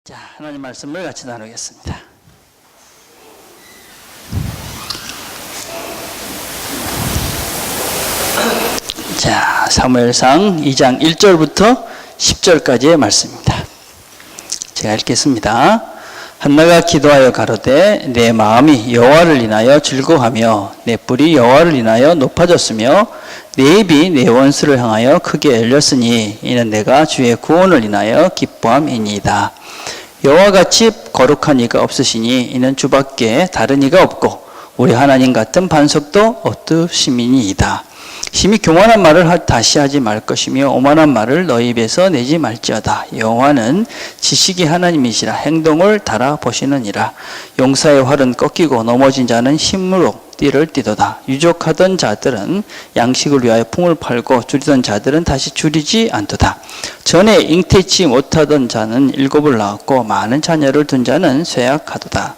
자, 하나님 말씀을 같이 나누겠습니다. 자, 사무엘상 2장 1절부터 10절까지의 말씀입니다. 제가 읽겠습니다. 한나가 기도하여 가로되 내 마음이 여호와를 인하여 즐거워하며 내 뿔이 여호와를 인하여 높아졌으며 내 입이 내 원수를 향하여 크게 열렸으니 이는 내가 주의 구원을 인하여 기뻐함이니이다. 여호와같이 거룩한 이가 없으시니 이는 주밖에 다른 이가 없고 우리 하나님 같은 반석도 없으심이니이다. 심히 교만한 말을 다시 하지 말 것이며 오만한 말을 너희 입에서 내지 말지어다. 여호와는 지식이 하나님이시라 행동을 달아보시느니라. 용사의 활은 꺾이고 넘어진 자는 힘으로 띠를 띠도다. 유족하던 자들은 양식을 위하여 풍을 팔고 줄이던 자들은 다시 줄이지 않도다. 전에 잉태치 못하던 자는 7을 낳았고 많은 자녀를 둔 자는 쇠약하도다.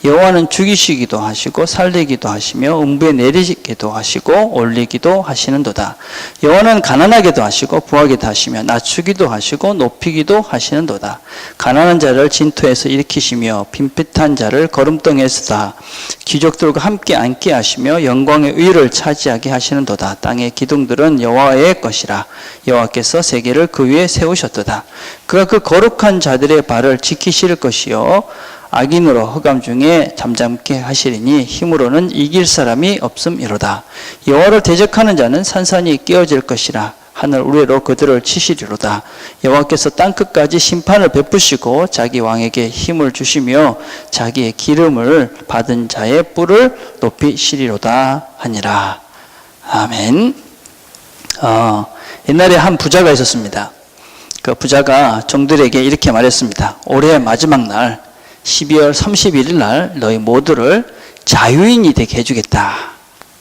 여호와는 죽이시기도 하시고 살리기도 하시며 음부에 내리기도 하시고 올리기도 하시는도다. 여호와는 가난하게도 하시고 부하게도 하시며 낮추기도 하시고 높이기도 하시는도다. 가난한 자를 진토에서 일으키시며 빈핏한 자를 거름덩이에서다. 귀족들과 함께 앉게 하시며 영광의 위를 차지하게 하시는도다. 땅의 기둥들은 여호와의 것이라. 여호와께서 세계를 그 위에 세우셨도다. 그가 그 거룩한 자들의 발을 지키실 것이요 악인으로 흑암 중에 잠잠게 하시리니 힘으로는 이길 사람이 없음이로다. 여호와를 대적하는 자는 산산이 깨어질 것이라. 하늘 우레로 그들을 치시리로다. 여호와께서 땅끝까지 심판을 베푸시고 자기 왕에게 힘을 주시며 자기의 기름을 받은 자의 뿔을 높이시리로다 하니라. 아멘. 옛날에 한 부자가 있었습니다. 그 부자가 종들에게 이렇게 말했습니다. 올해 마지막 날 12월 31일 날 너희 모두를 자유인이 되게 해주겠다.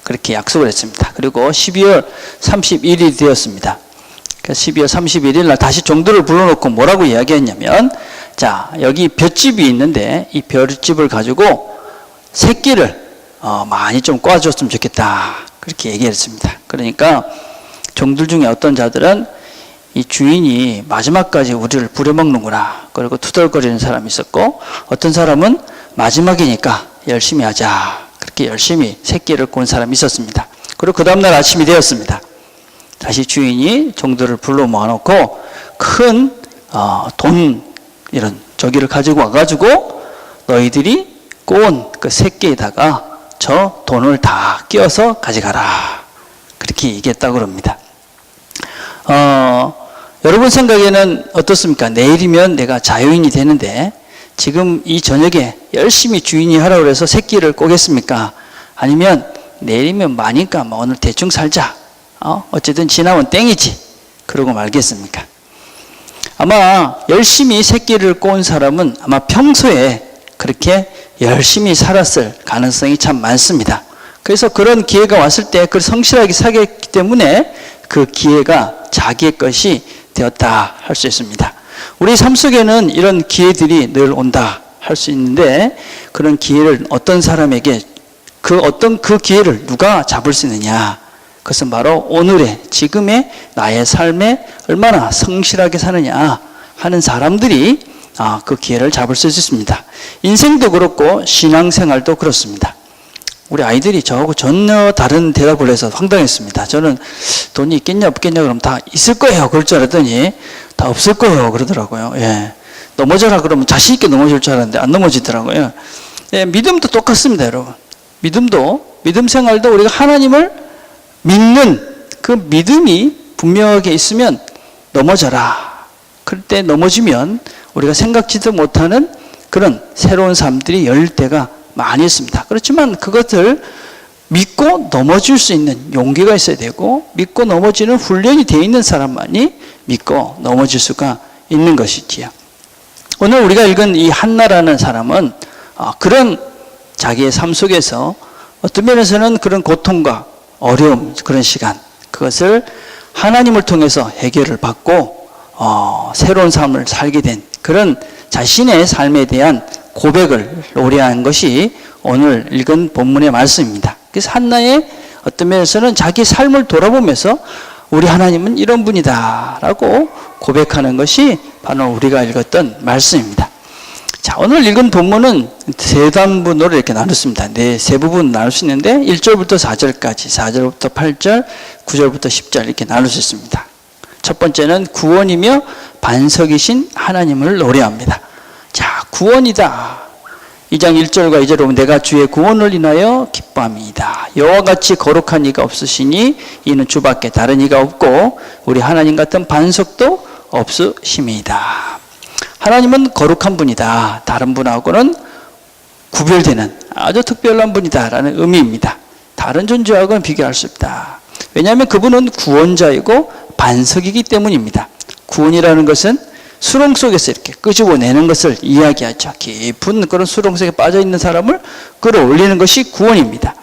그렇게 약속을 했습니다. 그리고 12월 31일이 되었습니다. 12월 31일 날 다시 종들을 불러놓고 뭐라고 이야기했냐면, 자, 여기 볏집이 있는데 이 볏집을 가지고 새끼를 많이 좀 꽈줬으면 좋겠다. 그렇게 얘기했습니다. 그러니까 종들 중에 어떤 자들은 이 주인이 마지막까지 우리를 부려먹는구나. 그리고 투덜거리는 사람이 있었고, 어떤 사람은 마지막이니까 열심히 하자. 그렇게 열심히 새끼를 꼰 사람이 있었습니다. 그리고 그 다음날 아침이 되었습니다. 다시 주인이 종들을 불러 모아놓고 큰 돈 이런 저기를 가지고 와가지고 너희들이 꼰 그 새끼에다가 저 돈을 다 끼워서 가져가라. 그렇게 얘기했다고 그럽니다. 여러분 생각에는 어떻습니까? 내일이면 내가 자유인이 되는데 지금 이 저녁에 열심히 주인이 하라고 해서 새끼를 꼬겠습니까? 아니면 내일이면 많으니까 뭐 오늘 대충 살자. 어쨌든 지나면 땡이지. 그러고 말겠습니까? 아마 열심히 새끼를 꼬은 사람은 아마 평소에 그렇게 열심히 살았을 가능성이 참 많습니다. 그래서 그런 기회가 왔을 때 그걸 성실하게 살겠기 때문에 그 기회가 자기의 것이 되었다 할 수 있습니다. 우리 삶 속에는 이런 기회들이 늘 온다 할 수 있는데 그런 기회를 어떤 사람에게 그 기회를 누가 잡을 수 있느냐? 그것은 바로 오늘의 지금의 나의 삶에 얼마나 성실하게 사느냐 하는 사람들이 그 기회를 잡을 수 있습니다. 인생도 그렇고 신앙생활도 그렇습니다. 우리 아이들이 저하고 전혀 다른 대답을 해서 황당했습니다. 저는 돈이 있겠냐 없겠냐 그러면 다 있을 거예요. 그럴 줄 알았더니 다 없을 거예요. 그러더라고요. 예. 넘어져라 그러면 자신 있게 넘어질 줄 알았는데 안 넘어지더라고요. 예, 믿음도 똑같습니다, 여러분. 믿음 생활도 우리가 하나님을 믿는 그 믿음이 분명하게 있으면 넘어져라. 그럴 때 넘어지면 우리가 생각지도 못하는 그런 새로운 삶들이 열릴 때가 많이 있습니다. 그렇지만 그것을 믿고 넘어질 수 있는 용기가 있어야 되고 믿고 넘어지는 훈련이 되어 있는 사람만이 믿고 넘어질 수가 있는 것이지요. 오늘 우리가 읽은 이 한나라는 사람은 그런 자기의 삶 속에서 어떤 면에서는 그런 고통과 어려움 그런 시간 그것을 하나님을 통해서 해결을 받고 새로운 삶을 살게 된 그런 자신의 삶에 대한 고백을 노래한 것이 오늘 읽은 본문의 말씀입니다. 그래서 한나의 어떤 면에서는 자기 삶을 돌아보면서 우리 하나님은 이런 분이다 라고 고백하는 것이 바로 우리가 읽었던 말씀입니다. 자, 오늘 읽은 본문은 세 단분으로 이렇게 나눴습니다. 세 부분 나눌 수 있는데 1절부터 4절까지, 4절부터 8절, 9절부터 10절 이렇게 나눌 수 있습니다. 첫 번째는 구원이며 반석이신 하나님을 노래합니다. 자, 구원이다. 2장 1절과 2절 보면 내가 주의 구원을 인하여 기뻐합니다. 여호와 같이 거룩한 이가 없으시니 이는 주밖에 다른 이가 없고 우리 하나님 같은 반석도 없으심이다. 하나님은 거룩한 분이다. 다른 분하고는 구별되는 아주 특별한 분이다라는 의미입니다. 다른 존재하고는 비교할 수 없다. 왜냐하면 그분은 구원자이고 반석이기 때문입니다. 구원이라는 것은 수렁 속에서 이렇게 끄집어내는 것을 이야기하죠. 깊은 그런 수렁 속에 빠져있는 사람을 끌어올리는 것이 구원입니다.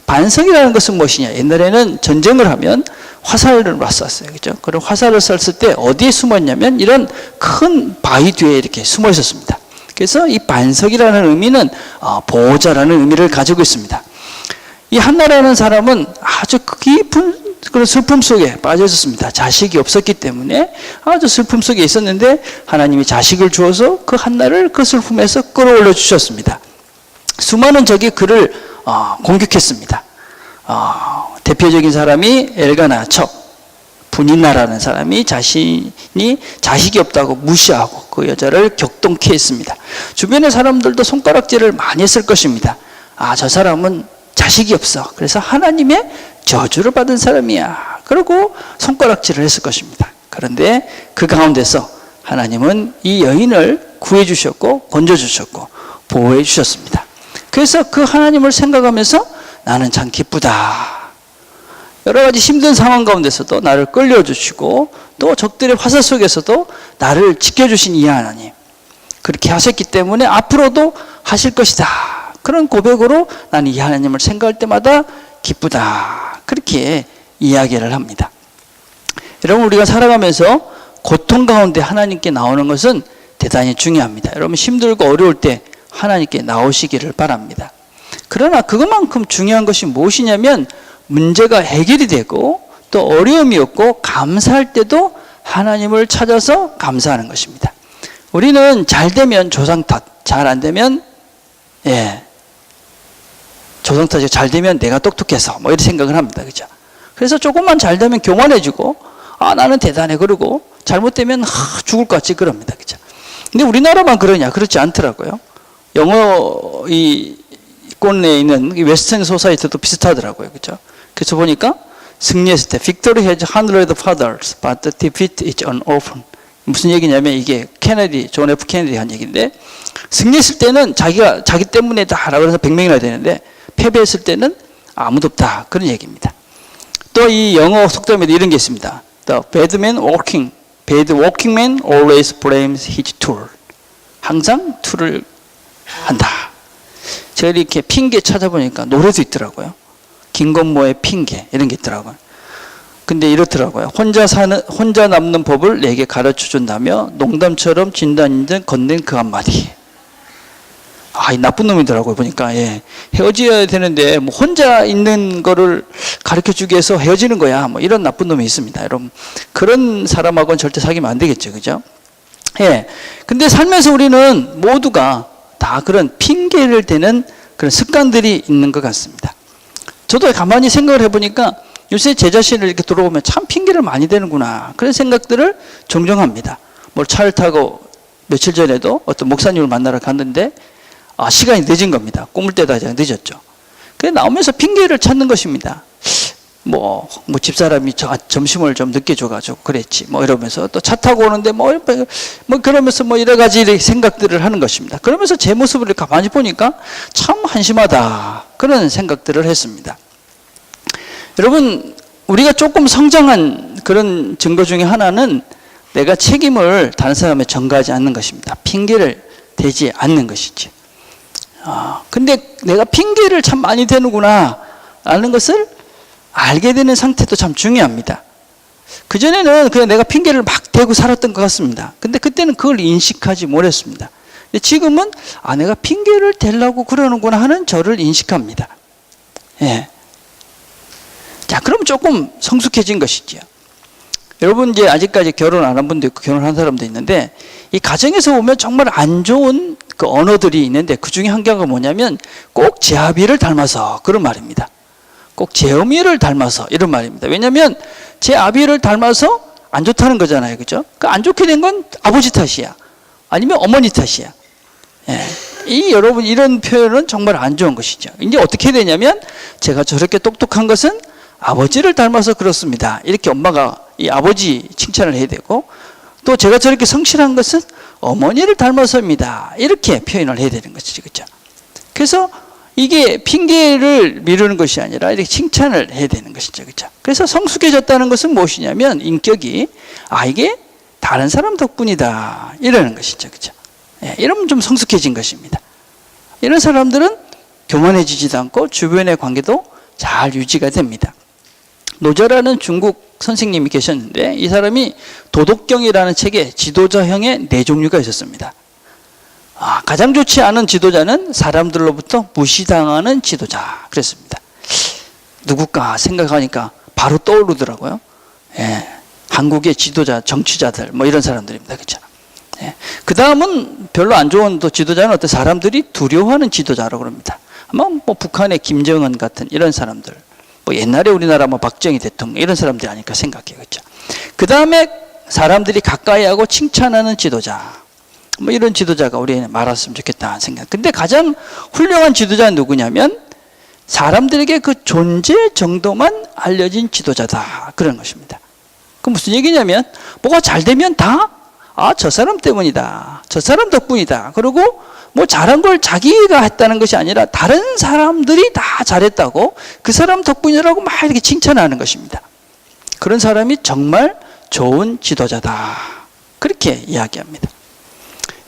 반석이라는 것은 무엇이냐? 옛날에는 전쟁을 하면 화살을 쐈었어요. 그죠? 그럼 화살을 쐈을 때 어디에 숨었냐면 이런 큰 바위 뒤에 이렇게 숨어 있었습니다. 그래서 이 반석이라는 의미는 보호자라는 의미를 가지고 있습니다. 이 한나라는 사람은 아주 깊은 그런 슬픔 속에 빠져 있었습니다. 자식이 없었기 때문에 아주 슬픔 속에 있었는데 하나님이 자식을 주어서 그 한나를 그 슬픔에서 끌어올려 주셨습니다. 수많은 적이 그를 공격했습니다. 대표적인 사람이 엘가나 척 분인나라는 사람이 자식이 없다고 무시하고 그 여자를 격동케 했습니다. 주변의 사람들도 손가락질을 많이 했을 것입니다. 저 사람은 자식이 없어. 그래서 하나님의 저주를 받은 사람이야. 그러고 손가락질을 했을 것입니다. 그런데 그 가운데서 하나님은 이 여인을 구해 주셨고 건져 주셨고 보호해 주셨습니다. 그래서 그 하나님을 생각하면서 나는 참 기쁘다. 여러 가지 힘든 상황 가운데서도 나를 끌려주시고 또 적들의 화살 속에서도 나를 지켜주신 이 하나님, 그렇게 하셨기 때문에 앞으로도 하실 것이다. 그런 고백으로 나는 이 하나님을 생각할 때마다 기쁘다. 그렇게 이야기를 합니다. 여러분, 우리가 살아가면서 고통 가운데 하나님께 나오는 것은 대단히 중요합니다. 여러분, 힘들고 어려울 때 하나님께 나오시기를 바랍니다. 그러나 그것만큼 중요한 것이 무엇이냐면 문제가 해결이 되고 또 어려움이 없고 감사할 때도 하나님을 찾아서 감사하는 것입니다. 우리는 잘 되면 조상 탓, 잘 안 되면 조상 탓이 잘 되면 내가 똑똑해서 뭐 이런 생각을 합니다. 그죠? 그래서 조금만 잘 되면 교만해지고 나는 대단해 그러고 잘못되면 죽을 것 같이 그럽니다. 그죠? 근데 우리나라만 그러냐? 그렇지 않더라고요. 영어 이 권내에 있는 웨스턴 소사이티도 비슷하더라고요. 그죠? 그래서 보니까 승리했을 때 Victory has 100 fathers, but the defeat is an orphan. 무슨 얘기냐면 이게 존 F 케네디 한 얘기인데 승리했을 때는 자기 때문에다라고 해서 100명이나 되는데 패배했을 때는 아무도 없다. 그런 얘기입니다. 또 이 영어 속담에도 이런 게 있습니다. The bad walking man always blames his tool. 항상 툴을 한다. 제가 이렇게 핑계 찾아보니까 노래도 있더라고요. 김건모의 핑계 이런 게 있더라고요. 근데 이렇더라고요. 혼자 남는 법을 내게 가르쳐 준다며 농담처럼 진단인 듯 건넨 그 한마디. 이 나쁜 놈이더라고요. 보니까 헤어져야 되는데 뭐 혼자 있는 거를 가르쳐 주기 위해서 헤어지는 거야. 뭐 이런 나쁜 놈이 있습니다. 여러분, 그런 사람하고는 절대 사귀면 안 되겠죠. 그죠? 근데 살면서 우리는 모두가 다 그런 핑계를 대는 그런 습관들이 있는 것 같습니다. 저도 가만히 생각을 해보니까 요새 제 자신을 이렇게 돌아보면 참 핑계를 많이 대는구나. 그런 생각들을 종종 합니다. 뭐 차를 타고 며칠 전에도 어떤 목사님을 만나러 갔는데 시간이 늦은 겁니다. 꿈을 때다 늦었죠. 그래 나오면서 핑계를 찾는 것입니다. 뭐 집사람이 점심을 좀 늦게 줘가지고 그랬지. 뭐 이러면서 또 차 타고 오는데 뭐 그러면서 뭐 여러 가지 생각들을 하는 것입니다. 그러면서 제 모습을 가만히 보니까 참 한심하다. 그런 생각들을 했습니다. 여러분, 우리가 조금 성장한 그런 증거 중에 하나는 내가 책임을 다른 사람에 전가하지 않는 것입니다. 핑계를 대지 않는 것이지. 근데 내가 핑계를 참 많이 대는구나 라는 것을 알게 되는 상태도 참 중요합니다. 그전에는 그냥 내가 핑계를 막 대고 살았던 것 같습니다. 근데 그때는 그걸 인식하지 못했습니다. 근데 지금은 내가 핑계를 대려고 그러는구나 하는 저를 인식합니다. 자, 그럼 조금 성숙해진 것이죠. 여러분, 이제 아직까지 결혼 안 한 분도 있고 결혼한 사람도 있는데 이 가정에서 보면 정말 안 좋은 그 언어들이 있는데 그 중에 한 개가 뭐냐면 꼭 제 아비를 닮아서 그런 말입니다. 꼭 제 어미를 닮아서 이런 말입니다. 왜냐하면 제 아비를 닮아서 안 좋다는 거잖아요. 그죠? 그 안 좋게 된 건 아버지 탓이야. 아니면 어머니 탓이야. 예. 여러분 이런 표현은 정말 안 좋은 것이죠. 이제 어떻게 되냐면 제가 저렇게 똑똑한 것은 아버지를 닮아서 그렇습니다. 이렇게 엄마가 이 아버지 칭찬을 해야 되고 또 제가 저렇게 성실한 것은 어머니를 닮아서입니다. 이렇게 표현을 해야 되는 것이죠. 그렇죠? 그래서 이게 핑계를 미루는 것이 아니라 이렇게 칭찬을 해야 되는 것이죠. 그렇죠? 그래서 성숙해졌다는 것은 무엇이냐면 인격이 이게 다른 사람 덕분이다. 이러는 것이죠. 그렇죠? 예, 이러면 좀 성숙해진 것입니다. 이런 사람들은 교만해지지도 않고 주변의 관계도 잘 유지가 됩니다. 노저라는 중국 선생님이 계셨는데 이 사람이 도덕경이라는 책에 지도자형의 4종류가 있었습니다. 가장 좋지 않은 지도자는 사람들로부터 무시당하는 지도자 그랬습니다. 누굴까 생각하니까 바로 떠오르더라고요. 예, 한국의 지도자, 정치자들 뭐 이런 사람들입니다. 그렇죠? 예, 그 다음은 별로 안 좋은 또 지도자는 어떤 사람들이 두려워하는 지도자라고 합니다. 아마 뭐 북한의 김정은 같은 이런 사람들, 뭐 옛날에 우리나라 뭐 박정희 대통령 이런 사람들이 아닐까 생각해요. 그렇죠? 그 다음에 사람들이 가까이하고 칭찬하는 지도자, 뭐 이런 지도자가 우리는 말았으면 좋겠다는 생각. 근데 가장 훌륭한 지도자는 누구냐면 사람들에게 그 존재 정도만 알려진 지도자다. 그런 것입니다. 그 무슨 얘기냐면 뭐가 잘 되면 다 저 사람 때문이다. 저 사람 덕분이다. 그리고 뭐 잘한 걸 자기가 했다는 것이 아니라 다른 사람들이 다 잘했다고 그 사람 덕분이라고 막 이렇게 칭찬하는 것입니다. 그런 사람이 정말 좋은 지도자다. 그렇게 이야기합니다.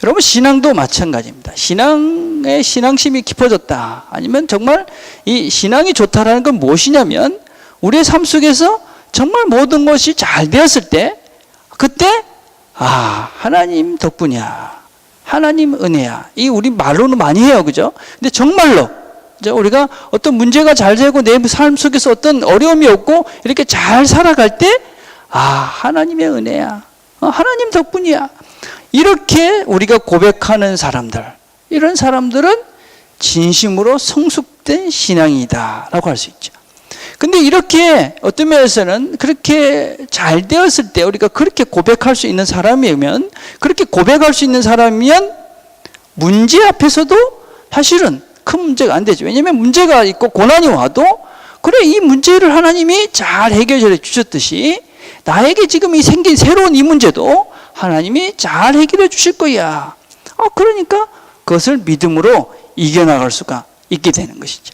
여러분 신앙도 마찬가지입니다. 신앙의 신앙심이 깊어졌다. 아니면 정말 이 신앙이 좋다라는 건 무엇이냐면 우리의 삶 속에서 정말 모든 것이 잘 되었을 때 그때 하나님 덕분이야. 하나님 은혜야. 이 우리 말로는 많이 해요. 그죠? 근데 정말로 우리가 어떤 문제가 잘 되고 내 삶 속에서 어떤 어려움이 없고 이렇게 잘 살아갈 때 하나님의 은혜야. 하나님 덕분이야. 이렇게 우리가 고백하는 사람들, 이런 사람들은 진심으로 성숙된 신앙이다라고 할 수 있죠. 근데 이렇게 어떤 면에서는 그렇게 잘 되었을 때 우리가 그렇게 고백할 수 있는 사람이면, 그렇게 고백할 수 있는 사람이면 문제 앞에서도 사실은 큰 문제가 안 되죠. 왜냐하면 문제가 있고 고난이 와도 그래, 이 문제를 하나님이 잘 해결해 주셨듯이 나에게 지금 이 생긴 새로운 이 문제도 하나님이 잘 해결해 주실 거야. 그러니까 그것을 믿음으로 이겨나갈 수가 있게 되는 것이죠.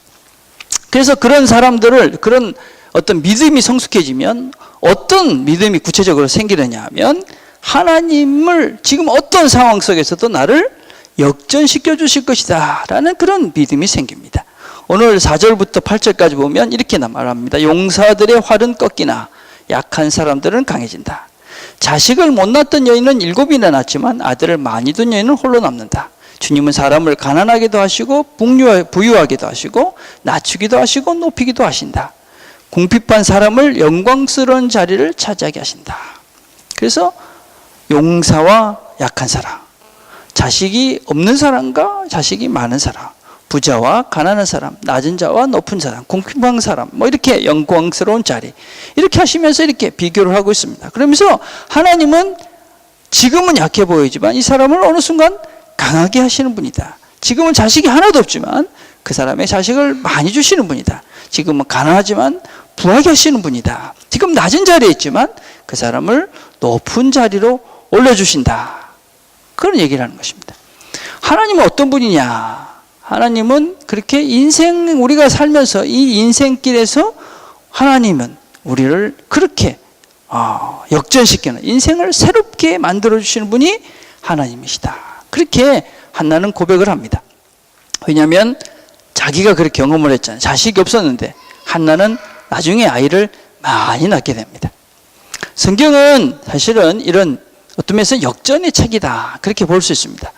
그래서 그런 사람들을, 그런 어떤 믿음이 성숙해지면 어떤 믿음이 구체적으로 생기느냐 하면 하나님을 지금 어떤 상황 속에서도 나를 역전시켜 주실 것이다 라는 그런 믿음이 생깁니다. 오늘 4절부터 8절까지 보면 이렇게 말합니다. 용사들의 활은 꺾이나 약한 사람들은 강해진다. 자식을 못 낳았던 여인은 7이나 낳지만 아들을 많이 둔 여인은 홀로 남는다. 주님은 사람을 가난하게도 하시고 부유하게도 하시고 낮추기도 하시고 높이기도 하신다. 궁핍한 사람을 영광스러운 자리를 차지하게 하신다. 그래서 용사와 약한 사람, 자식이 없는 사람과 자식이 많은 사람, 부자와 가난한 사람, 낮은 자와 높은 사람, 궁핍한 사람, 뭐 이렇게 영광스러운 자리, 이렇게 하시면서 이렇게 비교를 하고 있습니다. 그러면서 하나님은 지금은 약해 보이지만 이 사람을 어느 순간 강하게 하시는 분이다. 지금은 자식이 하나도 없지만 그 사람의 자식을 많이 주시는 분이다. 지금은 가난하지만 부하게 하시는 분이다. 지금 낮은 자리에 있지만 그 사람을 높은 자리로 올려주신다. 그런 얘기를 하는 것입니다. 하나님은 어떤 분이냐? 하나님은 그렇게 우리가 살면서 이 인생길에서 하나님은 우리를 그렇게 역전시키는, 인생을 새롭게 만들어주시는 분이 하나님이시다. 그렇게 한나는 고백을 합니다. 왜냐하면 자기가 그렇게 경험을 했잖아요. 자식이 없었는데 한나는 나중에 아이를 많이 낳게 됩니다. 성경은 사실은 이런 어떤 면에서 역전의 책이다, 그렇게 볼 수 있습니다.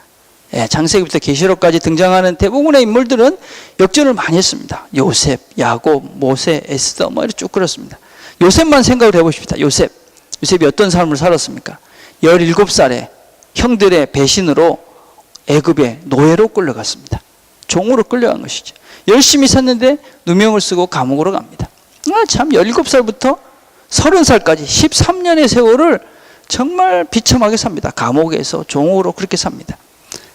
창세기부터 계시록까지 등장하는 대부분의 인물들은 역전을 많이 했습니다. 요셉, 야곱, 모세, 에스더 뭐 이렇게 쭉 그렇습니다. 요셉만 생각을 해보십시다. 요셉이 어떤 삶을 살았습니까? 17살에 형들의 배신으로 애굽의 노예로 끌려갔습니다. 종으로 끌려간 것이죠. 열심히 샀는데 누명을 쓰고 감옥으로 갑니다. 참 17살부터 30살까지 13년의 세월을 정말 비참하게 삽니다. 감옥에서 종으로 그렇게 삽니다.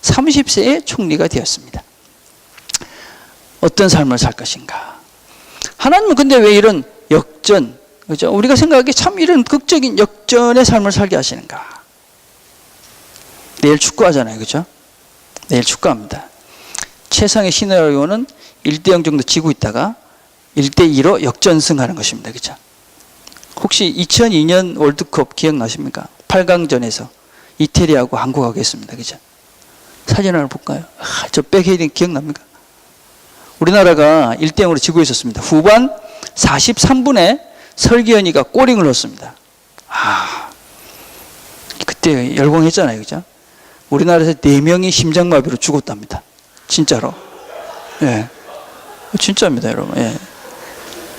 30세에 총리가 되었습니다. 어떤 삶을 살 것인가? 하나님은 근데 왜 이런 역전, 그죠? 우리가 생각하기에 참 이런 극적인 역전의 삶을 살게 하시는가? 내일 축구하잖아요, 그죠? 내일 축구합니다. 최상의 시나리오는 1대0 정도 지고 있다가 1대2로 역전승하는 것입니다, 그죠? 혹시 2002년 월드컵 기억나십니까? 8강전에서 이태리하고 한국하고 했습니다, 그죠? 사진 하나 볼까요? 저 백헤딩 기억납니까? 우리나라가 1대0으로 지고 있었습니다. 후반 43분에 설기현이가 골링을 넣었습니다. 그때 열광했잖아요, 그죠? 우리나라에서 4명이 심장마비로 죽었답니다. 진짜로. 예. 진짜입니다, 여러분. 예.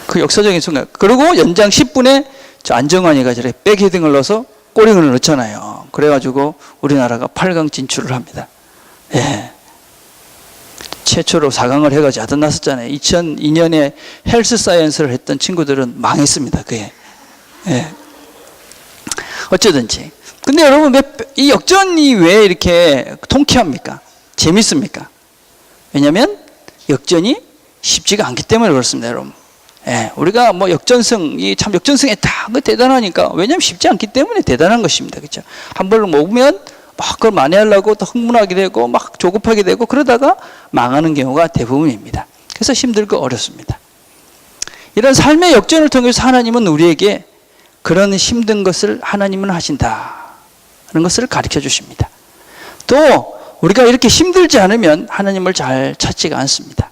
그 역사적인 순간. 그리고 연장 10분에 저 안정환이가 저래 백헤딩을 넣어서 골링을 넣잖아요. 그래가지고 우리나라가 8강 진출을 합니다. 예. 최초로 4강을 해가지고 아덧났었잖아요. 2002년에 헬스 사이언스를 했던 친구들은 망했습니다. 그게. 예. 어쩌든지. 근데 여러분, 이 역전이 왜 이렇게 통쾌합니까? 재밌습니까? 왜냐하면 역전이 쉽지가 않기 때문에 그렇습니다, 여러분. 예, 우리가 뭐 역전승이 참 역전승했다, 그 대단하니까. 왜냐하면 쉽지 않기 때문에 대단한 것입니다, 그렇죠? 한 번을 먹으면 막 그걸 만회하려고 더 흥분하게 되고 막 조급하게 되고 그러다가 망하는 경우가 대부분입니다. 그래서 힘들고 어렵습니다. 이런 삶의 역전을 통해서 하나님은 우리에게 그런 힘든 것을 하나님은 하신다 하는 것을 가르쳐 주십니다. 또 우리가 이렇게 힘들지 않으면 하나님을 잘 찾지가 않습니다.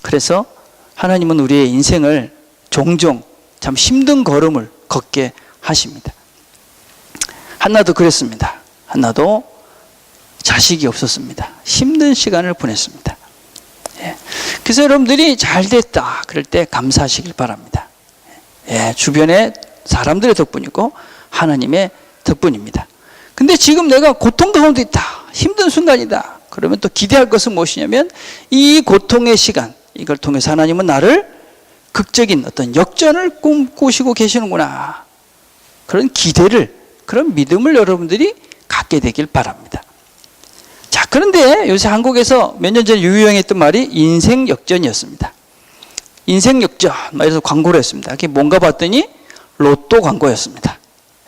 그래서 하나님은 우리의 인생을 종종 참 힘든 걸음을 걷게 하십니다. 한나도 그랬습니다. 한나도 자식이 없었습니다. 힘든 시간을 보냈습니다. 예. 그래서 여러분들이 잘 됐다 그럴 때 감사하시길 바랍니다. 예. 주변의 사람들의 덕분이고 하나님의 덕분입니다. 근데 지금 내가 고통 가운데 있다, 힘든 순간이다, 그러면 또 기대할 것은 무엇이냐면 이 고통의 시간, 이걸 통해서 하나님은 나를 극적인 어떤 역전을 꿈꾸시고 계시는구나, 그런 기대를, 그런 믿음을 여러분들이 갖게 되길 바랍니다. 자, 그런데 요새 한국에서 몇 년 전에 유행했던 말이 인생 역전이었습니다. 인생 역전, 말해서 광고를 했습니다. 그게 뭔가 봤더니 로또 광고였습니다.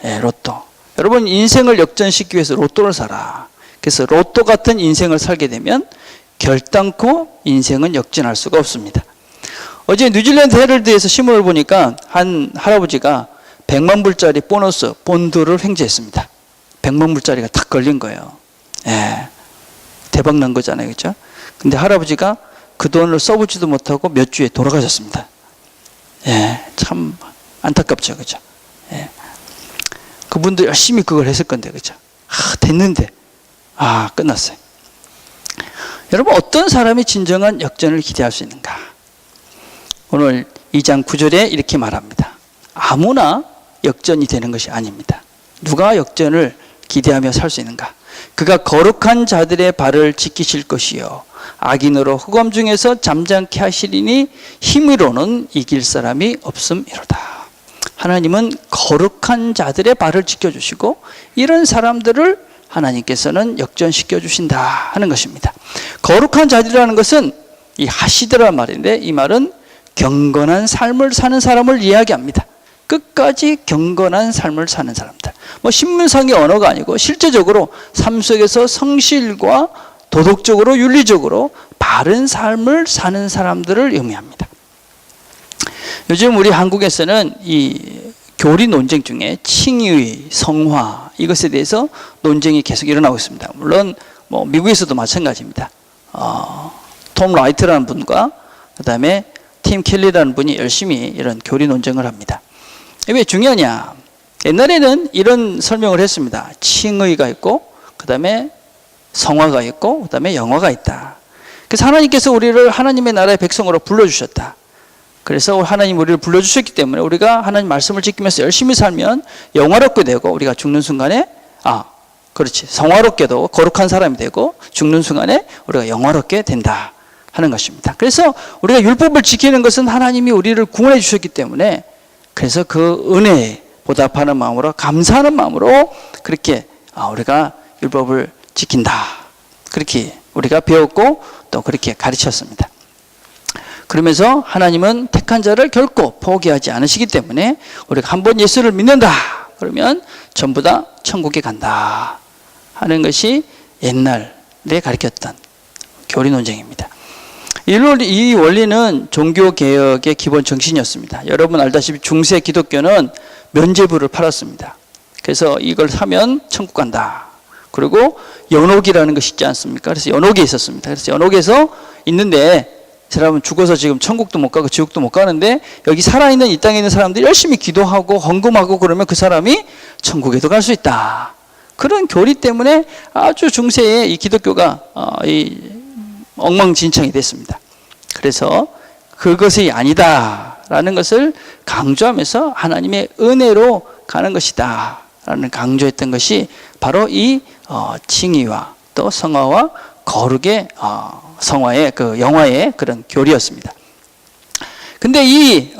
예, 로또. 여러분, 인생을 역전시키기 위해서 로또를 사라. 그래서 로또 같은 인생을 살게 되면 결단코 인생은 역전할 수가 없습니다. 어제 뉴질랜드 헤럴드에서 신문을 보니까 한 할아버지가 100만 불짜리 보너스 본드를 횡재했습니다. 100만 불짜리가 딱 걸린 거예요. 예, 대박 난 거잖아요, 그렇죠? 근데 할아버지가 그 돈을 써보지도 못하고 몇 주에 돌아가셨습니다. 예, 참 안타깝죠, 그렇죠? 예. 그분도 열심히 그걸 했을 건데, 그렇죠? 됐는데 끝났어요. 여러분, 어떤 사람이 진정한 역전을 기대할 수 있는가? 오늘 2장 9절에 이렇게 말합니다. 아무나 역전이 되는 것이 아닙니다. 누가 역전을 기대하며 살 수 있는가? 그가 거룩한 자들의 발을 지키실 것이요 악인으로 흑암 중에서 잠잠케 하시리니 힘으로는 이길 사람이 없음이로다. 하나님은 거룩한 자들의 발을 지켜주시고 이런 사람들을 하나님께서는 역전시켜 주신다 하는 것입니다. 거룩한 자들이라는 것은 이 하시드라는 말인데, 이 말은 경건한 삶을 사는 사람을 이야기합니다. 끝까지 경건한 삶을 사는 사람들. 뭐 신문상의 언어가 아니고 실제적으로 삶 속에서 성실과 도덕적으로 윤리적으로 바른 삶을 사는 사람들을 의미합니다. 요즘 우리 한국에서는 이 교리 논쟁 중에 칭의, 성화 이것에 대해서 논쟁이 계속 일어나고 있습니다. 물론 뭐 미국에서도 마찬가지입니다. 톰 라이트라는 분과 그다음에 팀 켈리라는 분이 열심히 이런 교리 논쟁을 합니다. 왜 중요하냐? 옛날에는 이런 설명을 했습니다. 칭의가 있고 그다음에 성화가 있고 그다음에 영화가 있다. 그래서 하나님께서 우리를 하나님의 나라의 백성으로 불러주셨다. 그래서 하나님 우리를 불러주셨기 때문에 우리가 하나님 말씀을 지키면서 열심히 살면 영화롭게 되고 우리가 죽는 순간에 그렇지. 성화롭게도 거룩한 사람이 되고 죽는 순간에 우리가 영화롭게 된다 하는 것입니다. 그래서 우리가 율법을 지키는 것은 하나님이 우리를 구원해 주셨기 때문에 그래서 그 은혜에 보답하는 마음으로 감사하는 마음으로 그렇게 우리가 율법을 지킨다. 그렇게 우리가 배웠고 또 그렇게 가르쳤습니다. 그러면서 하나님은 택한 자를 결코 포기하지 않으시기 때문에 우리가 한번 예수를 믿는다. 그러면 전부 다 천국에 간다 하는 것이 옛날에 가르쳤던 교리 논쟁입니다. 이 원리는 종교개혁의 기본 정신이었습니다. 여러분 알다시피 중세 기독교는 면죄부를 팔았습니다. 그래서 이걸 사면 천국 간다. 그리고 연옥이라는 것이 있지 않습니까? 그래서 연옥에 있었습니다. 그래서 연옥에서 있는데 사람은 죽어서 지금 천국도 못 가고 지옥도 못 가는데 여기 살아있는 이 땅에 있는 사람들이 열심히 기도하고 헌금하고 그러면 그 사람이 천국에도 갈 수 있다. 그런 교리 때문에 아주 중세에 이 기독교가 엉망진창이 됐습니다. 그래서 그것이 아니다라는 것을 강조하면서 하나님의 은혜로 가는 것이다 라는 강조했던 것이 바로 이 칭의와 또 성화와 거룩의 성화의 그 영화의 그런 교리였습니다. 근데 이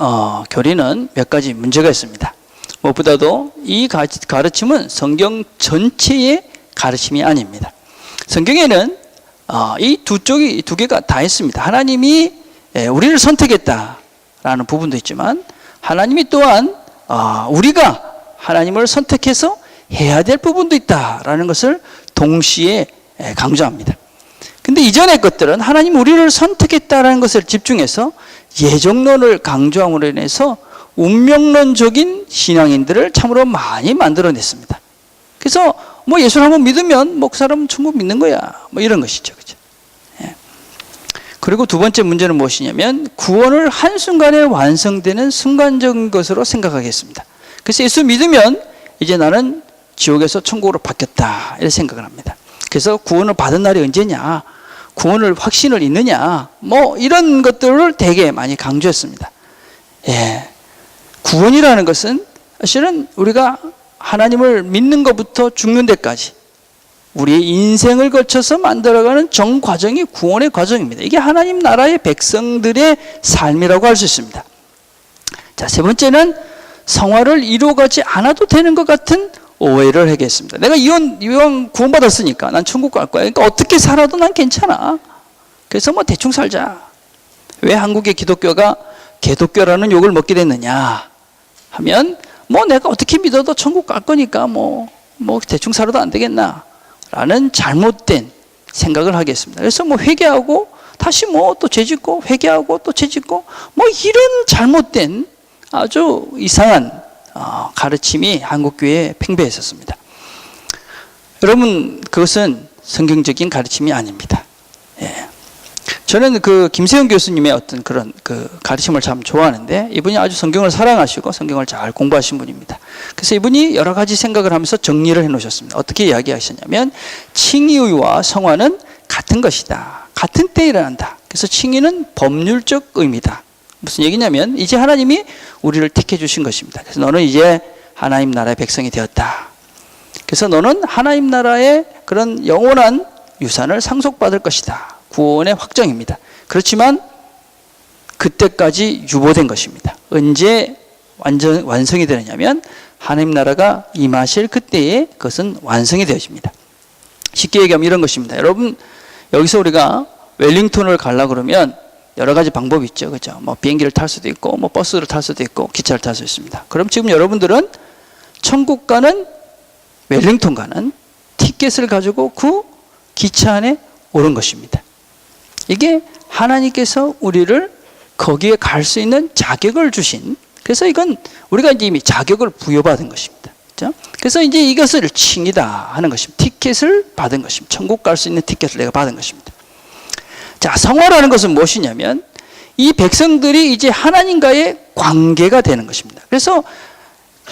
교리는 몇 가지 문제가 있습니다. 무엇보다도 이 가르침은 성경 전체의 가르침이 아닙니다. 성경에는 이 두 개가 다 있습니다. 하나님이 우리를 선택했다라는 부분도 있지만 하나님이 또한 우리가 하나님을 선택해서 해야 될 부분도 있다라는 것을 동시에 강조합니다. 근데 이전의 것들은 하나님 우리를 선택했다라는 것을 집중해서 예정론을 강조함으로 인해서 운명론적인 신앙인들을 참으로 많이 만들어냈습니다. 그래서 뭐 예수를 한번 믿으면 뭐 그 사람은 천국 믿는 거야. 뭐 이런 것이죠. 그죠? 예. 그리고 두 번째 문제는 무엇이냐면 구원을 한순간에 완성되는 순간적인 것으로 생각하겠습니다. 그래서 예수 믿으면 이제 나는 지옥에서 천국으로 바뀌었다. 이렇게 생각을 합니다. 그래서 구원을 받은 날이 언제냐? 구원을 확신을 있느냐? 뭐 이런 것들을 되게 많이 강조했습니다. 예. 구원이라는 것은 사실은 우리가 하나님을 믿는 것부터 죽는 데까지 우리의 인생을 거쳐서 만들어가는 정 과정이 구원의 과정입니다. 이게 하나님 나라의 백성들의 삶이라고 할 수 있습니다. 자, 세 번째는 성화를 이루어가지 않아도 되는 것 같은 오해를 하겠습니다. 내가 이왕 구원받았으니까 난 천국 갈 거야. 그러니까 어떻게 살아도 난 괜찮아. 그래서 뭐 대충 살자. 왜 한국의 기독교가 개독교라는 욕을 먹게 됐느냐 하면 뭐 내가 어떻게 믿어도 천국 갈 거니까 뭐 대충 살아도 안 되겠나 라는 잘못된 생각을 하겠습니다. 그래서 뭐 회개하고 다시 뭐 또 죄짓고 회개하고 또 죄짓고 뭐 이런 잘못된 아주 이상한 가르침이 한국교회에 팽배했었습니다. 여러분 그것은 성경적인 가르침이 아닙니다. 예. 저는 그 김세영 교수님의 어떤 그런 그 가르침을 참 좋아하는데 이분이 아주 성경을 사랑하시고 성경을 잘 공부하신 분입니다. 그래서 이분이 여러 가지 생각을 하면서 정리를 해 놓으셨습니다. 어떻게 이야기하셨냐면 칭의와 성화는 같은 것이다. 같은 때에 일어난다. 그래서 칭의는 법률적 의미다. 무슨 얘기냐면 이제 하나님이 우리를 택해 주신 것입니다. 그래서 너는 이제 하나님 나라의 백성이 되었다. 그래서 너는 하나님 나라의 그런 영원한 유산을 상속받을 것이다. 구원의 확정입니다. 그렇지만 그때까지 유보된 것입니다. 언제 완성이 되느냐면 하나님 나라가 임하실 그때에 그것은 완성이 되어집니다. 쉽게 얘기하면 이런 것입니다. 여러분 여기서 우리가 웰링턴을 가려고 그러면 여러 가지 방법이 있죠. 그죠? 뭐 비행기를 탈 수도 있고 뭐 버스를 탈 수도 있고 기차를 탈 수 있습니다. 그럼 지금 여러분들은 천국 가는 웰링턴 가는 티켓을 가지고 그 기차 안에 오른 것입니다. 이게 하나님께서 우리를 거기에 갈 수 있는 자격을 주신, 그래서 이건 우리가 이제 이미 자격을 부여받은 것입니다. 그렇죠? 그래서 이제 이것을 칭이다 하는 것입니다. 티켓을 받은 것입니다. 천국 갈 수 있는 티켓을 내가 받은 것입니다. 자, 성화라는 것은 무엇이냐면 이 백성들이 이제 하나님과의 관계가 되는 것입니다. 그래서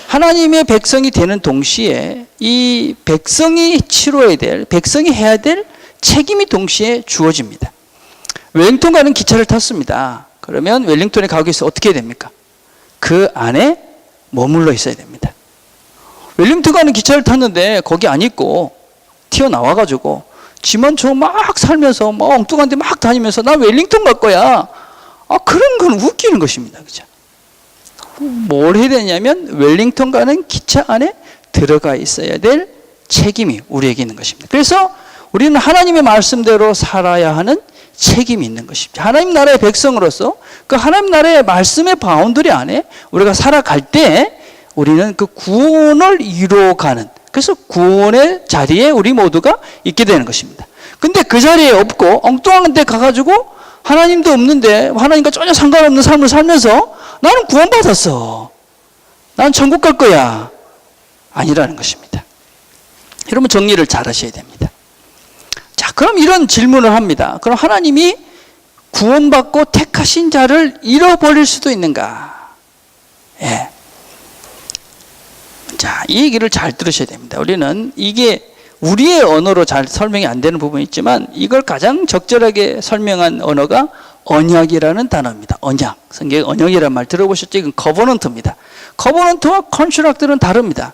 하나님의 백성이 되는 동시에 이 백성이 치러야 될, 백성이 해야 될 책임이 동시에 주어집니다. 웰링턴 가는 기차를 탔습니다. 그러면 웰링턴에 가기 위해서 어떻게 해야 됩니까? 그 안에 머물러 있어야 됩니다. 웰링턴 가는 기차를 탔는데 거기 안 있고 튀어나와가지고 지만 저 막 살면서 막 엉뚱한 데 막 다니면서 나 웰링턴 갈 거야. 그런 건 웃기는 것입니다. 그죠? 뭘 해야 되냐면 웰링턴 가는 기차 안에 들어가 있어야 될 책임이 우리에게 있는 것입니다. 그래서 우리는 하나님의 말씀대로 살아야 하는 책임이 있는 것입니다. 하나님 나라의 백성으로서 그 하나님 나라의 말씀의 바운더리 안에 우리가 살아갈 때 우리는 그 구원을 이루어가는, 그래서 구원의 자리에 우리 모두가 있게 되는 것입니다. 근데 그 자리에 없고 엉뚱한 데 가가지고 하나님도 없는데 하나님과 전혀 상관없는 삶을 살면서 나는 구원받았어, 나는 천국 갈 거야, 아니라는 것입니다. 여러분 정리를 잘 하셔야 됩니다. 자, 그럼 이런 질문을 합니다. 그럼 하나님이 구원받고 택하신 자를 잃어버릴 수도 있는가? 예. 자, 이 얘기를 잘 들으셔야 됩니다. 우리는 이게 우리의 언어로 잘 설명이 안 되는 부분이 있지만 이걸 가장 적절하게 설명한 언어가 언약이라는 단어입니다. 언약. 성경에 언약이라는 말 들어보셨죠? 이건 커버넌트입니다. 커버넌트와 컨트랙트는 다릅니다.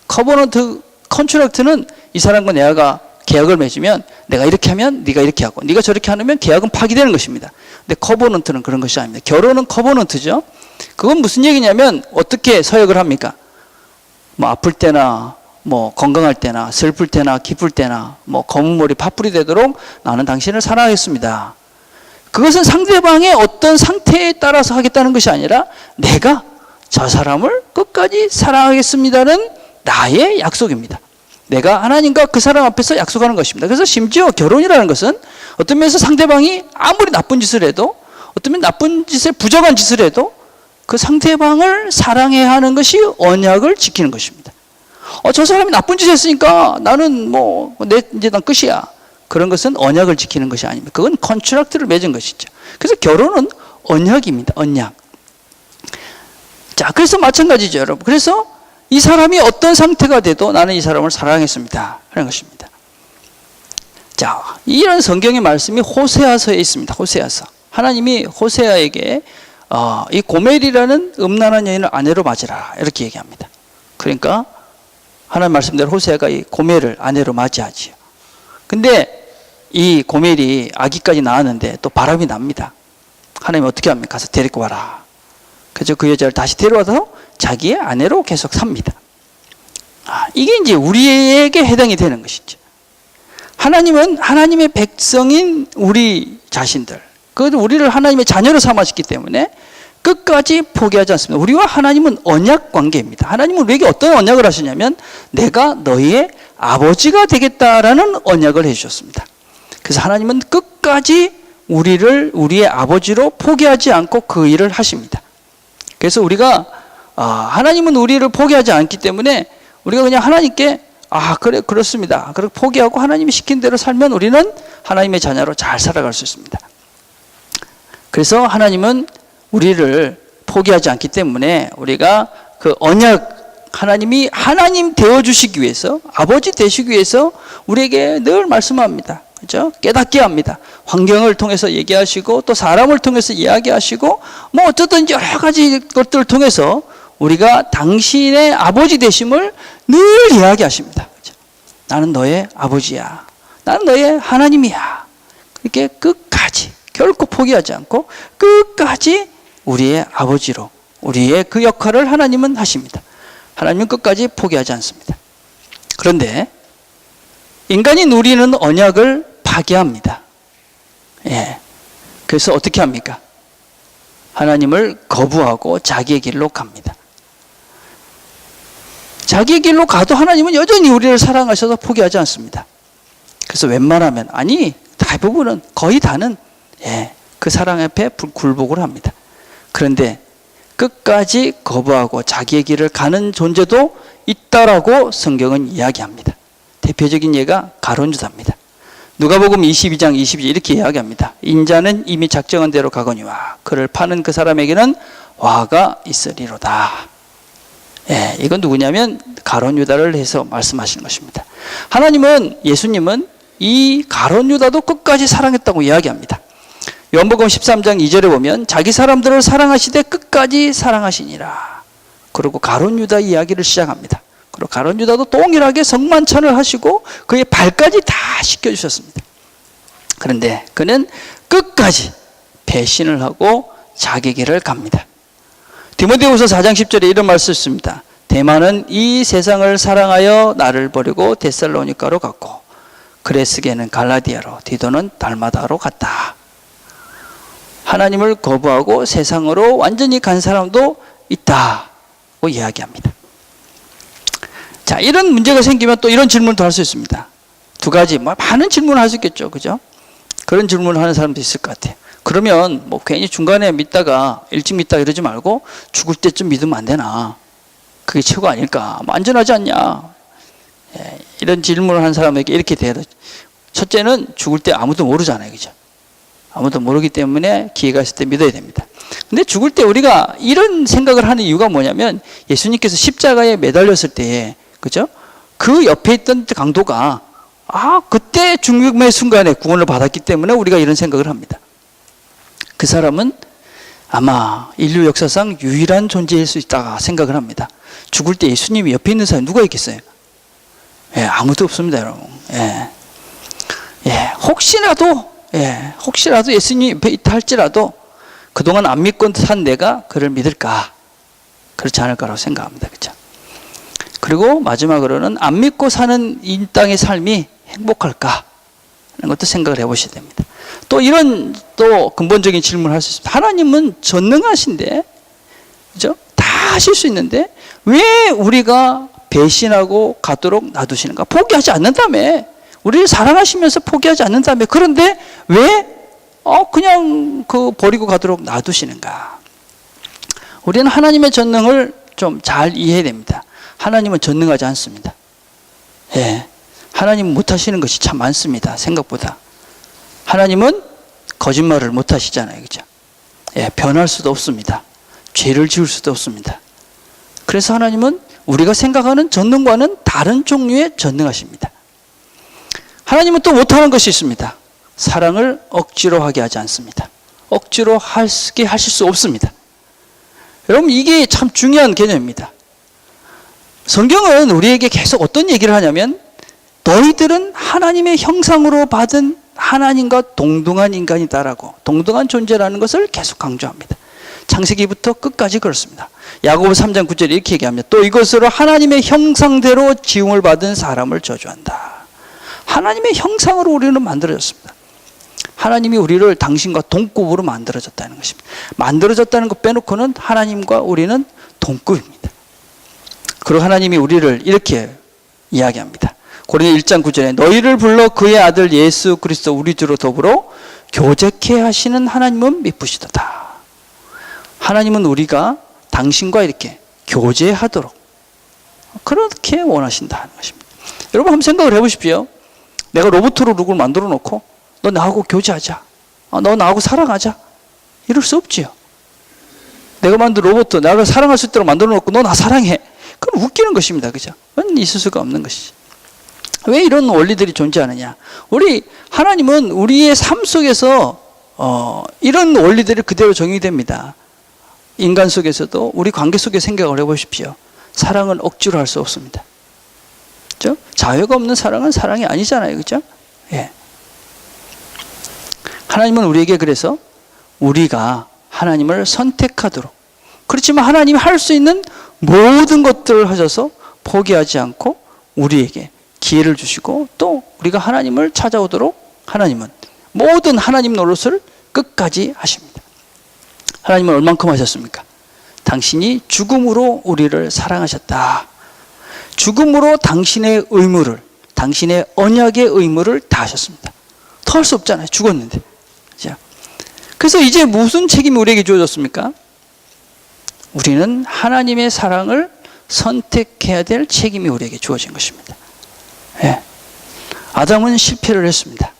커버넌트, 컨트랙트는 이 사람과 내가 계약을 맺으면 내가 이렇게 하면 네가 이렇게 하고 네가 저렇게 하면 계약은 파기되는 것입니다. 근데 커버넌트는 그런 것이 아닙니다. 결혼은 커버넌트죠. 그건 무슨 얘기냐면 어떻게 서약을 합니까? 뭐 아플 때나 뭐 건강할 때나 슬플 때나 기쁠 때나 뭐 검은 머리 팥불이 되도록 나는 당신을 사랑하겠습니다. 그것은 상대방의 어떤 상태에 따라서 하겠다는 것이 아니라 내가 저 사람을 끝까지 사랑하겠습니다는 나의 약속입니다. 내가 하나님과 그 사람 앞에서 약속하는 것입니다. 그래서 심지어 결혼이라는 것은 어떤 면에서 상대방이 아무리 나쁜 짓을 해도, 어떤 면 나쁜 짓을 부정한 짓을 해도 그 상대방을 사랑해야 하는 것이 언약을 지키는 것입니다. 저 사람이 나쁜 짓을 했으니까 나는 이제 난 끝이야. 그런 것은 언약을 지키는 것이 아닙니다. 그건 컨트랙트를 맺은 것이죠. 그래서 결혼은 언약입니다. 언약. 자, 그래서 마찬가지죠, 여러분. 그래서 이 사람이 어떤 상태가 돼도 나는 이 사람을 사랑했습니다 하는 것입니다. 자, 이런 성경의 말씀이 호세아서에 있습니다. 호세아서. 하나님이 호세아에게 이 고멜이라는 음란한 여인을 아내로 맞으라 이렇게 얘기합니다. 그러니까 하나님 말씀대로 호세아가 이 고멜을 아내로 맞이하지요. 근데 이 고멜이 아기까지 낳았는데 또 바람이 납니다. 하나님이 어떻게 합니까? 가서 데리고 와라. 그래서 그 여자를 다시 데려와서 자기의 아내로 계속 삽니다. 이게 이제 우리에게 해당이 되는 것이죠. 하나님은 하나님의 백성인 우리 자신들, 그것도 우리를 하나님의 자녀로 삼으셨기 때문에 끝까지 포기하지 않습니다. 우리와 하나님은 언약 관계입니다. 하나님은 우리에게 어떤 언약을 하시냐면 내가 너희의 아버지가 되겠다라는 언약을 해주셨습니다. 그래서 하나님은 끝까지 우리를 우리의 아버지로 포기하지 않고 그 일을 하십니다. 그래서 우리가 하나님은 우리를 포기하지 않기 때문에 우리가 그냥 하나님께 그래 그렇습니다. 그렇게 포기하고 하나님이 시킨 대로 살면 우리는 하나님의 자녀로 잘 살아갈 수 있습니다. 그래서 하나님은 우리를 포기하지 않기 때문에 우리가 그 언약, 하나님이 하나님 되어주시기 위해서, 아버지 되시기 위해서 우리에게 늘 말씀합니다. 그죠? 깨닫게 합니다. 환경을 통해서 얘기하시고 또 사람을 통해서 이야기하시고 어쨌든 여러 가지 것들을 통해서 우리가 당신의 아버지 되심을 늘 이야기하십니다. 그죠? 나는 너의 아버지야. 나는 너의 하나님이야. 그렇게 끝까지 결코 포기하지 않고 끝까지 우리의 아버지로 우리의 그 역할을 하나님은 하십니다. 하나님은 끝까지 포기하지 않습니다. 그런데 인간인 우리는 언약을 파기합니다. 예. 그래서 어떻게 합니까? 하나님을 거부하고 자기의 길로 갑니다. 자기의 길로 가도 하나님은 여전히 우리를 사랑하셔서 포기하지 않습니다. 그래서 웬만하면, 대부분은, 거의 다는 그 사랑 앞에 굴복을 합니다. 그런데 끝까지 거부하고 자기의 길을 가는 존재도 있다라고 성경은 이야기합니다. 대표적인 예가 가룟 유다입니다. 누가복음 22장 22절 이렇게 이야기합니다. 인자는 이미 작정한 대로 가거니와 그를 파는 그 사람에게는 화가 있으리로다. 이건 누구냐면 가룟 유다를 해서 말씀하시는 것입니다. 하나님은, 예수님은 이 가룟 유다도 끝까지 사랑했다고 이야기합니다. 요한복음 13장 2절에 보면 자기 사람들을 사랑하시되 끝까지 사랑하시니라. 그리고 가룟 유다 이야기를 시작합니다. 그리고 가룟 유다도 동일하게 성만찬을 하시고 그의 발까지 다 씻겨주셨습니다. 그런데 그는 끝까지 배신을 하고 자기 길을 갑니다. 디모데후서 4장 10절에 이런 말씀을 씁니다. 데마는 이 세상을 사랑하여 나를 버리고 데살로니가로 갔고 그레스게는 갈라디아로, 디도는 달마다로 갔다. 하나님을 거부하고 세상으로 완전히 간 사람도 있다고 이야기합니다. 자, 이런 문제가 생기면 또 이런 질문도 할 수 있습니다. 두 가지, 많은 질문을 할 수 있겠죠. 그죠? 그런 질문을 하는 사람도 있을 것 같아요. 그러면 괜히 중간에 믿다가, 일찍 믿다가 이러지 말고 죽을 때쯤 믿으면 안 되나? 그게 최고 아닐까? 안전하지 않냐? 예, 이런 질문을 하는 사람에게 이렇게 대해야 돼. 첫째는 죽을 때 아무도 모르잖아요. 그죠? 아무도 모르기 때문에 기회가 있을 때 믿어야 됩니다. 근데 죽을 때 우리가 이런 생각을 하는 이유가 뭐냐면 예수님께서 십자가에 매달렸을 때에, 그죠? 그 옆에 있던 강도가 그때 죽음의 순간에 구원을 받았기 때문에 우리가 이런 생각을 합니다. 그 사람은 아마 인류 역사상 유일한 존재일 수 있다고 생각을 합니다. 죽을 때 예수님이 옆에 있는 사람이 누가 있겠어요? 예, 아무도 없습니다, 여러분. 혹시라도 예수님이 옆에 있다 할지라도 그동안 안 믿고 산 내가 그를 믿을까? 그렇지 않을 거라고 생각합니다. 그렇죠? 그리고 마지막으로는 안 믿고 사는 이 땅의 삶이 행복할까? 하는 것도 생각을 해보셔야 됩니다. 또 이런 근본적인 질문을 할 수 있습니다. 하나님은 전능하신데, 그죠? 다 하실 수 있는데 왜 우리가 배신하고 가도록 놔두시는가? 포기하지 않는다며. 우리를 사랑하시면서 포기하지 않는다며. 그런데 왜 그냥 버리고 가도록 놔두시는가? 우리는 하나님의 전능을 좀 잘 이해해야 됩니다. 하나님은 전능하지 않습니다. 예, 하나님은 못하시는 것이 참 많습니다. 생각보다. 하나님은 거짓말을 못하시잖아요. 그죠? 예, 변할 수도 없습니다. 죄를 지을 수도 없습니다. 그래서 하나님은 우리가 생각하는 전능과는 다른 종류의 전능하십니다. 하나님은 또 못하는 것이 있습니다. 사랑을 억지로 하게 하지 않습니다. 억지로 하게 하실 수 없습니다. 여러분, 이게 참 중요한 개념입니다. 성경은 우리에게 계속 어떤 얘기를 하냐면 너희들은 하나님의 형상으로 받은 하나님과 동등한 인간이다라고, 동등한 존재라는 것을 계속 강조합니다. 창세기부터 끝까지 그렇습니다. 야고보서 3장 9절에 이렇게 얘기합니다. 또 이것으로 하나님의 형상대로 지음을 받은 사람을 저주한다. 하나님의 형상으로 우리는 만들어졌습니다. 하나님이 우리를 당신과 동급으로 만들어졌다는 것입니다. 만들어졌다는 것 빼놓고는 하나님과 우리는 동급입니다. 그리고 하나님이 우리를 이렇게 이야기합니다. 고린도 1장 9절에 너희를 불러 그의 아들 예수 그리스도 우리 주로 더불어 교제케 하시는 하나님은 미쁘시도다. 하나님은 우리가 당신과 이렇게 교제하도록 그렇게 원하신다는 것입니다. 여러분 한번 생각을 해보십시오. 내가 로봇으로 누구를 만들어 놓고 너 나하고 교제하자, 너 나하고 사랑하자, 이럴 수 없지요. 내가 만든 로봇 나를 사랑할 수 있도록 만들어 놓고 너 나 사랑해, 그건 웃기는 것입니다. 그죠? 그건 있을 수가 없는 것이지. 왜 이런 원리들이 존재하느냐? 하나님은 우리의 삶 속에서 이런 원리들이 그대로 적용됩니다. 인간 속에서도 우리 관계 속에 생각을 해보십시오. 사랑은 억지로 할 수 없습니다. 그죠? 자유가 없는 사랑은 사랑이 아니잖아요. 그죠? 예. 하나님은 우리에게 그래서 우리가 하나님을 선택하도록, 그렇지만 하나님이 할 수 있는 모든 것들을 하셔서 포기하지 않고 우리에게 기회를 주시고 또 우리가 하나님을 찾아오도록 하나님은 모든 하나님 노릇을 끝까지 하십니다. 하나님은 얼만큼 하셨습니까? 당신이 죽음으로 우리를 사랑하셨다. 죽음으로 당신의 의무를, 당신의 언약의 의무를 다하셨습니다. 더 할 수 없잖아요. 죽었는데. 그래서 이제 무슨 책임이 우리에게 주어졌습니까? 우리는 하나님의 사랑을 선택해야 될 책임이 우리에게 주어진 것입니다. 예. 아담은 실패를 했습니다.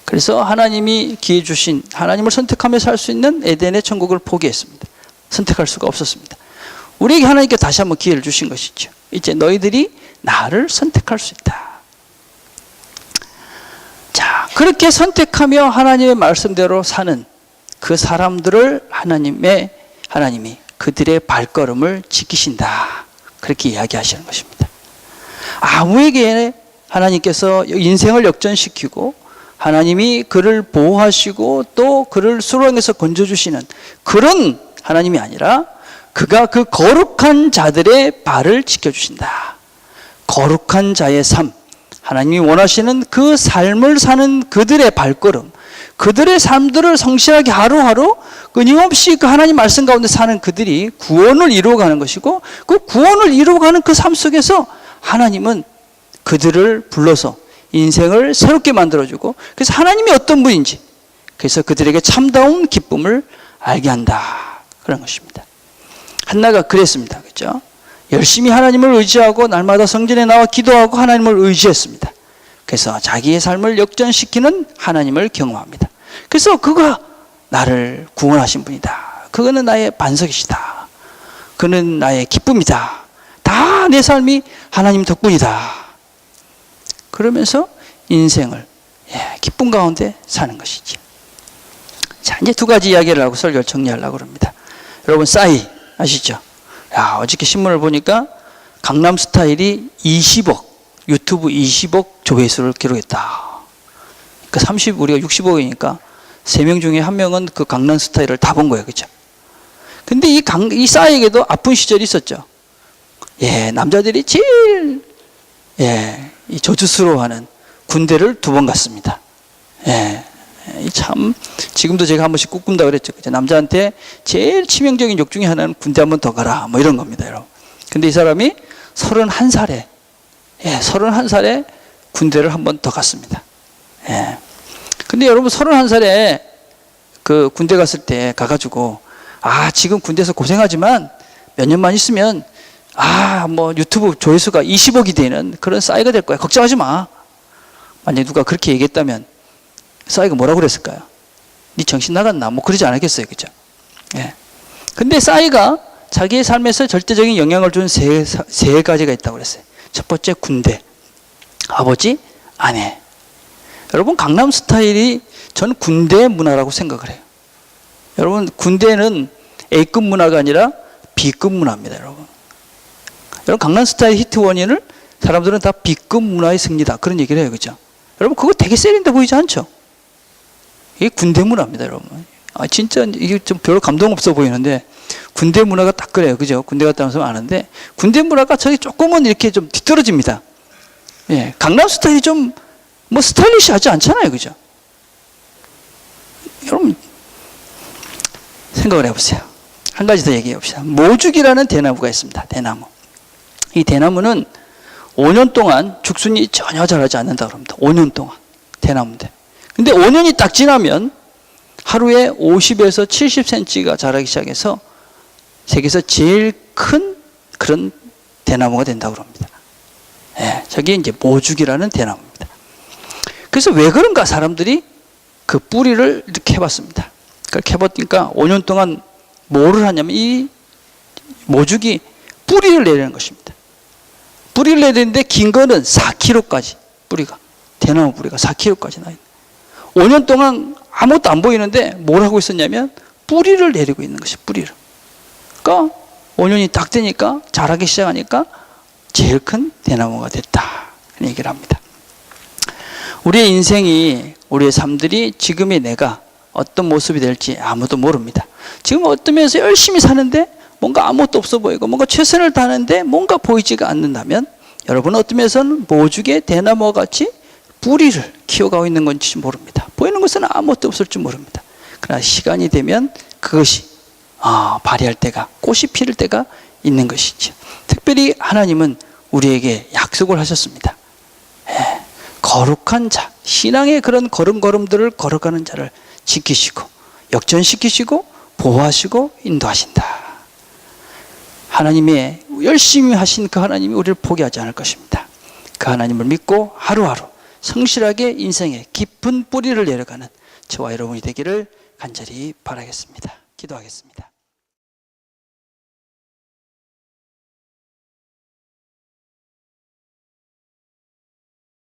그래서 하나님이 기회 주신, 하나님을 선택하며 살 수 있는 에덴의 천국을 포기했습니다. 선택할 수가 없었습니다. 우리에게 하나님께 다시 한번 기회를 주신 것이죠. 이제 너희들이 나를 선택할 수 있다. 자, 그렇게 선택하며 하나님의 말씀대로 사는 그 사람들을 하나님이 그들의 발걸음을 지키신다. 그렇게 이야기하시는 것입니다. 아무에게 하나님께서 인생을 역전시키고 하나님이 그를 보호하시고 또 그를 수렁에서 건져주시는 그런 하나님이 아니라 그가 그 거룩한 자들의 발을 지켜주신다. 거룩한 자의 삶, 하나님이 원하시는 그 삶을 사는 그들의 발걸음, 그들의 삶들을 성실하게 하루하루 끊임없이 그 하나님 말씀 가운데 사는 그들이 구원을 이루어가는 것이고, 그 구원을 이루어가는 그 삶 속에서 하나님은 그들을 불러서 인생을 새롭게 만들어주고, 그래서 하나님이 어떤 분인지, 그래서 그들에게 참다운 기쁨을 알게 한다, 그런 것입니다. 한나가 그랬습니다. 그렇죠? 열심히 하나님을 의지하고 날마다 성전에 나와 기도하고 하나님을 의지했습니다. 그래서 자기의 삶을 역전시키는 하나님을 경험합니다. 그래서 그가 나를 구원하신 분이다. 그거는 나의 반석이시다. 그는 나의 기쁨이다. 다 내 삶이 하나님 덕분이다. 그러면서 인생을 기쁨 가운데 사는 것이지. 자, 이제 두 가지 이야기를 하고 설교를 정리하려고 합니다. 여러분, 싸이 아시죠? 야, 어저께 신문을 보니까 강남 스타일이 20억, 유튜브 20억 조회수를 기록했다. 그러니까 우리가 60억이니까 3명 중에 1명은 그 강남 스타일을 다 본 거예요. 그죠? 근데 이 싸이에게도 아픈 시절이 있었죠. 남자들이 제일, 이 저주스러워하는 군대를 2번 갔습니다. 참, 지금도 제가 한 번씩 꿈꾼다 그랬죠. 그죠? 남자한테 제일 치명적인 욕 중에 하나는 군대 한 번 더 가라. 뭐 이런 겁니다, 여러분. 근데 이 사람이 31살에, 31살에 군대를 한 번 더 갔습니다. 근데 여러분, 31살에 그 군대 갔을 때 가가지고, 지금 군대에서 고생하지만 몇 년만 있으면, 뭐 유튜브 조회수가 20억이 되는 그런 싸이가 될 거야. 걱정하지 마. 만약에 누가 그렇게 얘기했다면, 싸이가 뭐라고 그랬을까요? 네 정신 나갔나? 뭐 그러지 않았겠어요. 그죠? 근데 싸이가 자기의 삶에서 절대적인 영향을 준 세 가지가 있다고 그랬어요. 첫 번째, 군대. 아버지, 아내. 여러분, 강남 스타일이 저는 군대 문화라고 생각을 해요. 여러분, 군대는 A급 문화가 아니라 B급 문화입니다. 여러분, 강남 스타일 히트 원인을 사람들은 다 B급 문화의 승리다, 그런 얘기를 해요. 그죠? 여러분, 그거 되게 세련돼 보이지 않죠? 이게 군대 문화입니다, 여러분. 진짜 이게 좀 별로 감동 없어 보이는데 군대 문화가 딱 그래요. 그죠? 군대 갔다 오면서 아는데 군대 문화가 저기 조금은 이렇게 좀 뒤떨어집니다. 강남 스타일이 좀 뭐 스타일리시하지 않잖아요. 그죠? 여러분, 생각을 해보세요. 한 가지 더 얘기해 봅시다. 모죽이라는 대나무가 있습니다. 대나무. 이 대나무는 5년 동안 죽순이 전혀 자라지 않는다 그럽니다. 5년 동안. 대나무인데. 근데 5년이 딱 지나면 하루에 50에서 70cm가 자라기 시작해서 세계에서 제일 큰 그런 대나무가 된다고 합니다. 저게 이제 모죽이라는 대나무입니다. 그래서 왜 그런가 사람들이 그 뿌리를 이렇게 해봤습니다. 그렇게 해봤으니까 5년 동안 뭐를 하냐면 이 모죽이 뿌리를 내리는 것입니다. 뿌리를 내리는데 긴 거는 4kg까지 뿌리가, 대나무 뿌리가 4kg까지 나요. 5년 동안 아무것도 안 보이는데 뭘 하고 있었냐면 뿌리를 내리고 있는 것이 뿌리를. 그러니까 5년이 딱 되니까 자라기 시작하니까 제일 큰 대나무가 됐다, 그런 얘기를 합니다. 우리의 인생이, 우리의 삶들이 지금의 내가 어떤 모습이 될지 아무도 모릅니다. 지금 어떤 면에서 열심히 사는데 뭔가 아무것도 없어 보이고 뭔가 최선을 다하는데 뭔가 보이지가 않는다면 여러분은 어떤 면에서는 모죽의 대나무와 같이 뿌리를 키워가고 있는 건지 모릅니다. 보이는 것은 아무것도 없을지 모릅니다. 그러나 시간이 되면 그것이 발휘할 때가, 꽃이 피를 때가 있는 것이죠. 특별히 하나님은 우리에게 약속을 하셨습니다. 거룩한 자, 신앙의 그런 걸음걸음들을 걸어가는 자를 지키시고 역전시키시고 보호하시고 인도하신다. 하나님의 열심히 하신 그 하나님이 우리를 포기하지 않을 것입니다. 그 하나님을 믿고 하루하루 성실하게 인생의 깊은 뿌리를 내려가는 저와 여러분이 되기를 간절히 바라겠습니다. 기도하겠습니다.